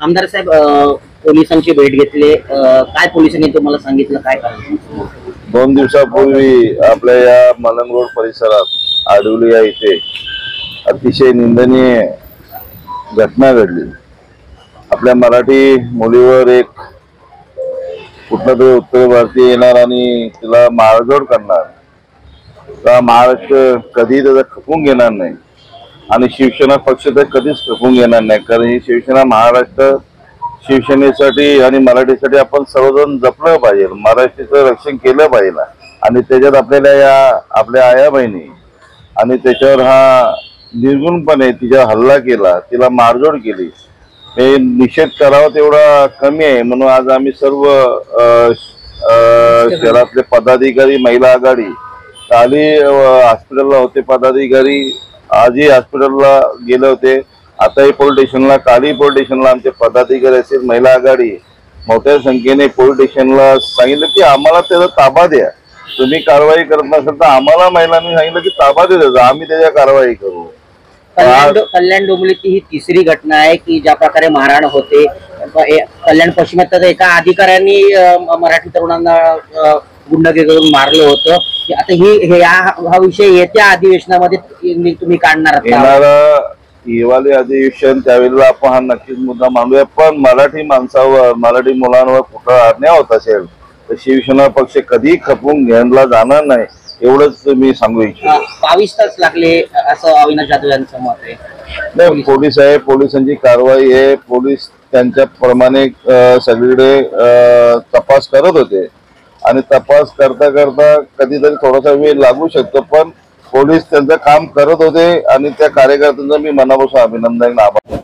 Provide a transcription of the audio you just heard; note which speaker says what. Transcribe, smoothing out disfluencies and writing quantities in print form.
Speaker 1: आमदार साहेब, पोलिसांची भेट घेतली, काय पोलिसांनी तुम्हाला सांगितलं, काय कारण?
Speaker 2: 2 दिवसापूर्वी आपल्या या मलंग रोड परिसरात आडवली या इथे अतिशय निंदनीय घटना घडली। आपल्या मराठी मुलीवर एक कुठला तरी उत्तर भारतीय येणार आणि तिला मारझोड करणार, तर महाराष्ट्र कधी त्याचा खपून घेणार नाही आणि शिवसेना पक्ष तर कधीच खपून घेणार नाही। कारण ही शिवसेना महाराष्ट्र, शिवसेनेसाठी आणि मराठीसाठी आपण सर्वजण जपलं पाहिजे, मराठीचं रक्षण केलं पाहिजे। आणि त्याच्यात आपल्याला या आपल्या आया बहिणी आणि त्याच्यावर हा निर्गुणपणे तिच्या हल्ला केला, तिला मारझोड केली, हे निषेध करावा तेवढा कमी आहे। म्हणून आज आम्ही सर्व शहरातले पदाधिकारी, महिला आघाडी, काली हॉस्पिटलला होते पदाधिकारी, आजही हॉस्पिटलला गेले होते, आताही पोलीस स्टेशनला, काली पोलीस स्टेशनला आमचे पदाधिकारी असेल, महिला आघाडी मोठ्या संख्येने पोलीस स्टेशनला सांगितलं की आम्हाला त्याचा ताबा द्या, तुम्ही कारवाई करत नसेल तर आम्हाला महिलांनी सांगितलं की ताबा द्या, आम्ही त्याच्या कारवाई करू।
Speaker 1: कल्याण डोंबिवलीची ही तिसरी घटना आहे की ज्या प्रकारे मारहाण होते। कल्याण पश्चिमात एका अधिकाऱ्यांनी मराठी तरुणांना गुंडगिरी करून मारलं होतं। आता हा विषय येत्या अधिवेशनामध्ये तुम्ही काढणार आहात?
Speaker 2: हिवाळी अधिवेशन त्यावेळेला आपण हा नक्कीच मुद्दा मांडूया, पण मराठी माणसावर, मराठी मुलांवर कुठला अन्याय होत असेल तर शिवसेना पक्ष कधी खपवून घ्यायला जाणार नाही, एवढंच मी सांगू इच्छितो।
Speaker 1: 22 तास लागले असं अविनाश जाधव यांचं मत आहे।
Speaker 2: नाही, पोलीस आहे, पोलिसांची कारवाई आहे, पोलीस त्यांच्या प्रमाणे सगळीकडे तपास करत होते आणि तपास करता करता कधीतरी थोडासा वेळ लागू शकतो, पण पोलीस त्यांचं काम करत होते आणि त्या कार्यकर्त्यांचं मी मनापासून अभिनंदन, आभार।